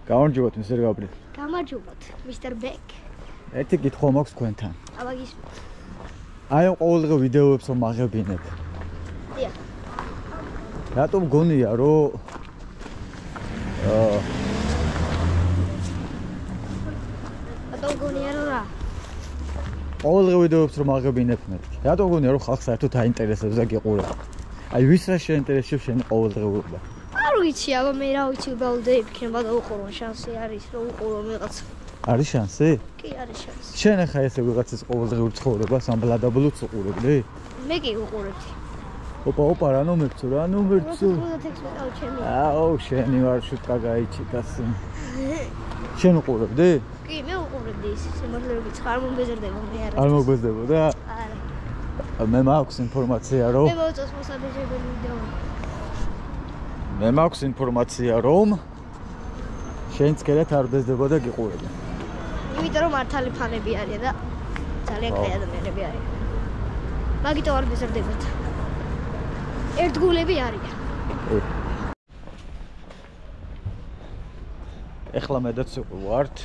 გამარჯობათ, Mr. Gabriel. გამარჯობათ, Mr. Beck. ერთი კითხვა მაქვს თქვენთან. აბა გისმენთ. აი ყოველდღე ვიდეოებს რომ აღებინებ. დიახ. რატომ გონია რომ რატომ გონია რომ რა? ყოველდღე ვიდეოებს რომ აღებინებ მეთქი. რატომ გონია რომ ხალხს საერთოდ აინტერესებს და გიყურება? აი ვის რა შეინტერესებს შენი ყოველდღიურობა? არ ვიცი, აბა მე რა ვიცი, უბრალოდ იქნება და უყურო შანსი არის რომ უყურო ვიღაცა. არის შანსი? კი არის შანსი. შენ ახლა ესე ვიღაცის ყოველდღიურ ცხოვრებას ამ ბლადაბლუს უყურებდი? მე კი უყურებდი. ოპა, რა ნომერცო, რა ნომერცო? 96 ჩემი. აუ, შენი მარშრუტკა გაიჩიტას. შენ უყურებდი? კი, მე უყურებდი ის სიმართლეებით ხარ მომბეზრდება მე არა. არ მოგბეზდებოდა? არა. მე მაქვს ინფორმაცია რომ მე მოწონს მოსაბეჭდებელი ვიდეო. მე მაქვს ინფორმაცია რომ შენც კიდევ არ ბეზდება და გიყურება. იმიტომ რომ მართალი ფანები არიან და ძალიან კაი ადამიანები არიან. მაგიტომ არ ბეზრდებათ. ერთგულები არიან. ეხლა მე და ცუყი ვართ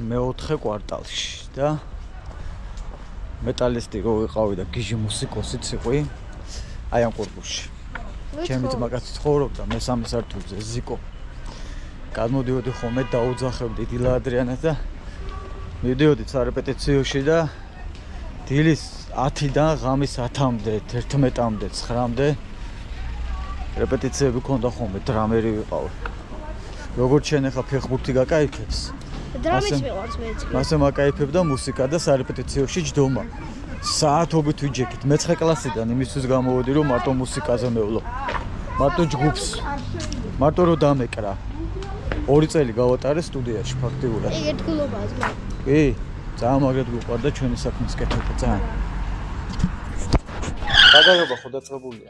მე-4 კვარტალში და მეტალისტი რო ვიყავი და გიჟი მუსიკოსიც იყვი აი ამ ყურბულში. ჩემი ძმაკაც ცხოვრობდა მე-3 სართულზე ზიკო. გადმოდიოდი ხოლმე დაუძახებდი დილა ადრიანეს და მივდიოდი სარეპეტიციოში და დილის 10-დან ღამის 10-მდე, 11-მდე, 9-მდე რეპეტიციები ქონდა ხოლმე, დრამერი ვიყავი. როგორც შენ ახლა ფეხბურთი გაკაიფებს? დრამის მიყვარს მეც. მასე მაკაიფებდა მუსიკა და სარეპეტიციოში ჯდომა. საათობით ვიჯექით, მე-9 კლასიდან იმისთვის გამოვედი რომ მარტო მუსიკაზე მევლო. მარტო ჯგუფს. მარტო რომ დამეკრა. 2 წელი გავატარე სტუდიაში ფაქტიურად. ეგ ერთგულობაა ძმა. კი, ძალიან მაგრად გვიყვარდა ჩვენი საქმის კეთება, ძალიან. გადაიობა ხო დაწყებულია.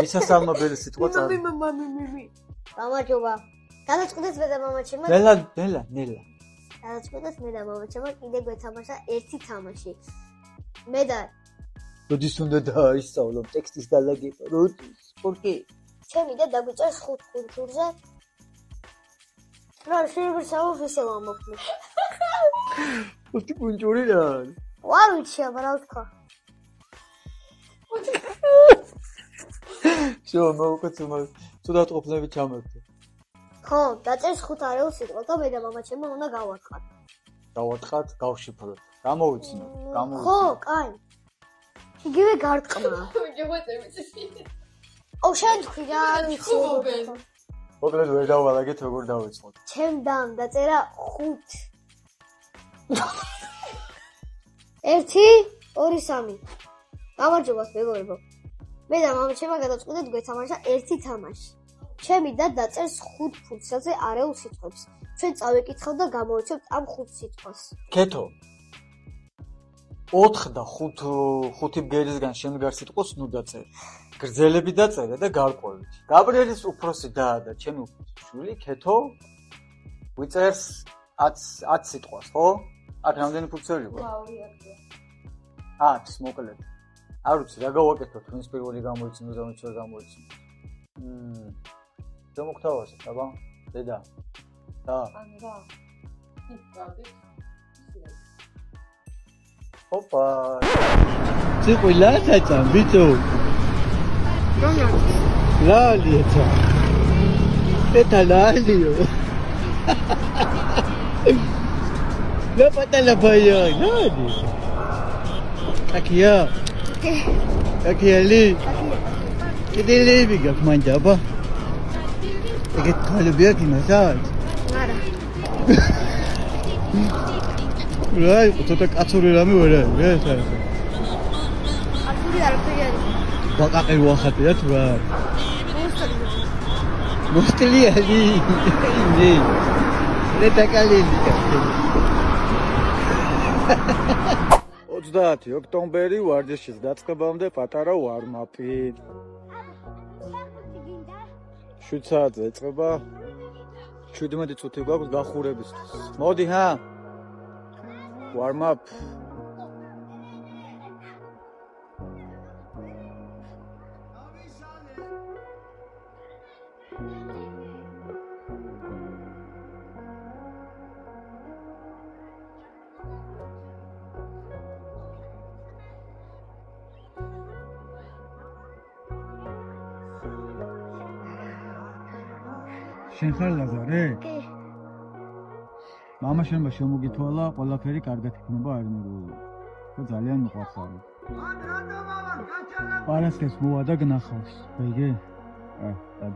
მისა სამობელი სიტყვა წარ. გამარჯობა. გადაწყვეტეთ მე და მამაჩემმა. ნელა. გადაწყვეტეთ მე და მამაჩემმა კიდე გვეთამაშა ერთი თამაში. მე და როდის უნდა დაისწავლო ტექსტის დალაგება? როდის? პორკი? ჩემი და დაგვიწერს 5 კულტურზე. რა შეიძლება სამოფისე მომხდე. ოთი პუნჯური რა? არ ვიცი, აბა რა ვთქვა. შო, მოგწომა. ცუდად ყოფლები ჩამოვდე. ხო, დაწერს 5 არეულ სიტყვა და მე და მამაჩემმა უნდა გავარტყათ. დავარტყათ, გავშიფროთ. გამოვიცნო. ხო, კაი. იგივე გარტყმა. ო, შენ თქვი რა, არ ვიცი. მოკლედ ვერ დავალაგეთ როგორ დავიწყოთ. ჩემდან დაწერა 5. 1 2 3. გამარჯობათ მეგობრებო. მე და მამაჩემმა გადაწყვეტეთ გვეთამაშა ერთი თამაში. ჩემი და დაწერს 5 ფუნქციაზე არეულ სიტყვებს. ჩვენ წავიკითხავთ და გამოვიცემთ ამ 5 სიტყვას. კეთო. 4 და 5 ბგერისგან შემდგარ სიტყვას ნუ დაწერ. გრძელები დაწერე და გარკვევით. გაბრიელის უფროსი და ჩემი შვილი კეთო ვიწერს 10 სიტყვას, ხო? აქ რამდენი ფუნქცია იყო? 10 მოკლედ. არ ვიცი რა გავაკეთოთ, ვინც პირველი გამოიცნო და ვინც ვერ გამოიცნო. შემოგთავაზეთ, აბა, დედა. და. ანუ რა. ოპა. ციყვილა საჭამ, ბიჭო. ლალიეცა. ეთა ლალიო. La patala paya, nadi. Akia. Akia li. Kede lebi gak manja apa? Eket kalau biar kinasat. არა. Rai, ცოტა კაცური რამე ვერ არის, რა ეს არის? აკური არაფერი არის. ბაკაყი ვახატია თუ რა? მოსტილი. მოსტილი. ნე. რეტაკალილი. 30 ოქტომბერი ვარჯიშის დაწყებამდე პატარა ვარმაპი. 7 საათზე ეწყება. 17 წუთი გვაქვს გახურებისთვის. მოდი ჰა. Warm up. შენ ხარ ლაზარე? კი. მამა შენმა შემოგითვალა, ყველაფერი კარგად იქნება არ მეგობრებო. და ძალიან მიყვარს. პარასკევს მოვა და გნახავს. ბეიგე? და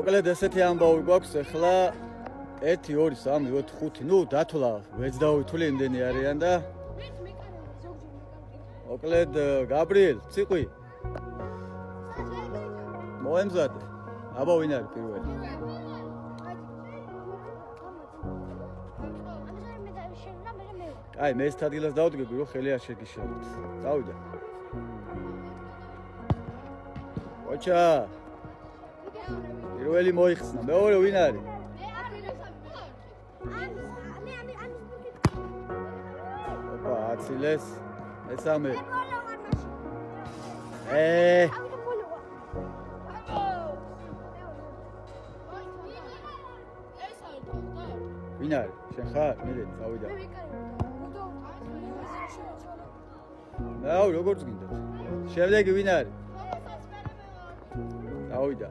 მოკლედ ესეთი ამბავი გვაქვს ახლა 1 2 3 4 5 ნუ დათვლა ვეც დავითვლი იმდენი არიან და მოკლედ გაბრიელ ციყვი მოემზადე აბა ვინ არის პირველი აი მე ეს ადგილას დავდგები რომ ხელი არ შეგიშალოთ წავიდა ოჩა პირველი მოიხსნა მეორე ვინ არის ოპა აცილეს მესამე ვინ არის შენ ხარ მე წავიდა აუ როგორც გინდათ შემდეგი ვინ არის წავიდა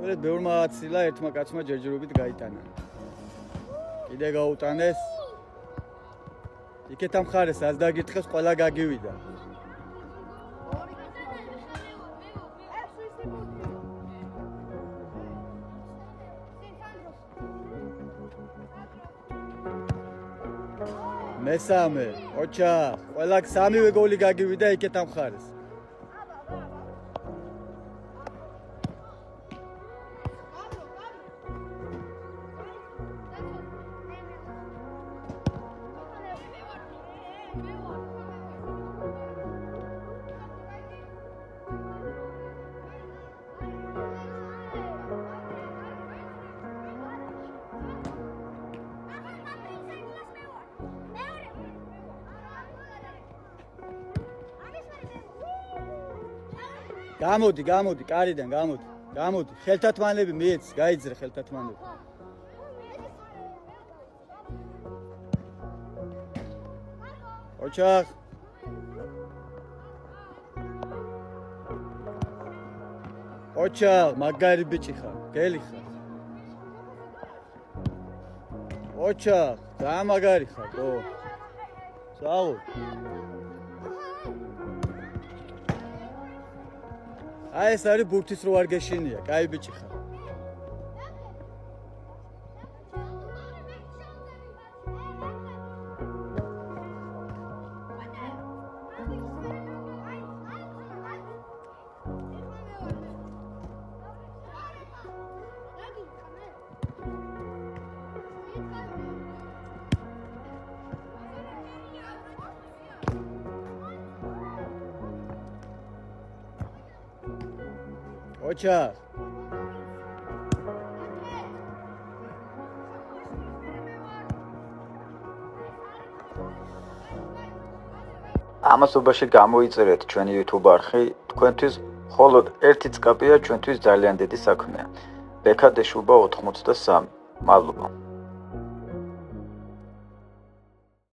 მოკლედ ბევრმა აცილა ერთმა კაცმა ჯერჯერობით გაიტანა კიდე გაუტანეს იქეთ ამხარეს ას დაგირთხეს ყველა გაგივიდა მესამე ოჩა ყველა სამივე გოლი გაგივიდა იქეთ ამხარეს გამოდი კარიდან გამოდი ხელთათმანები მიეც გაიძრე ხელთათმანები ოჩახ ოჩახ მაგარი ბიჭი ხარ გელი ხარ ოჩახ და მაგარი ხარ ო საუ აი ეს არის ბურთის რო არ გეშინია, კაი ბიჭი ხარ. ოჩა. ამასობაში გამოიწერეთ ჩვენი YouTube არხი, თქვენთვის მხოლოდ ერთი წკაპია ჩვენთვის ძალიან დიდი საქმეა. ბექადეშუბა 83. მადლობა.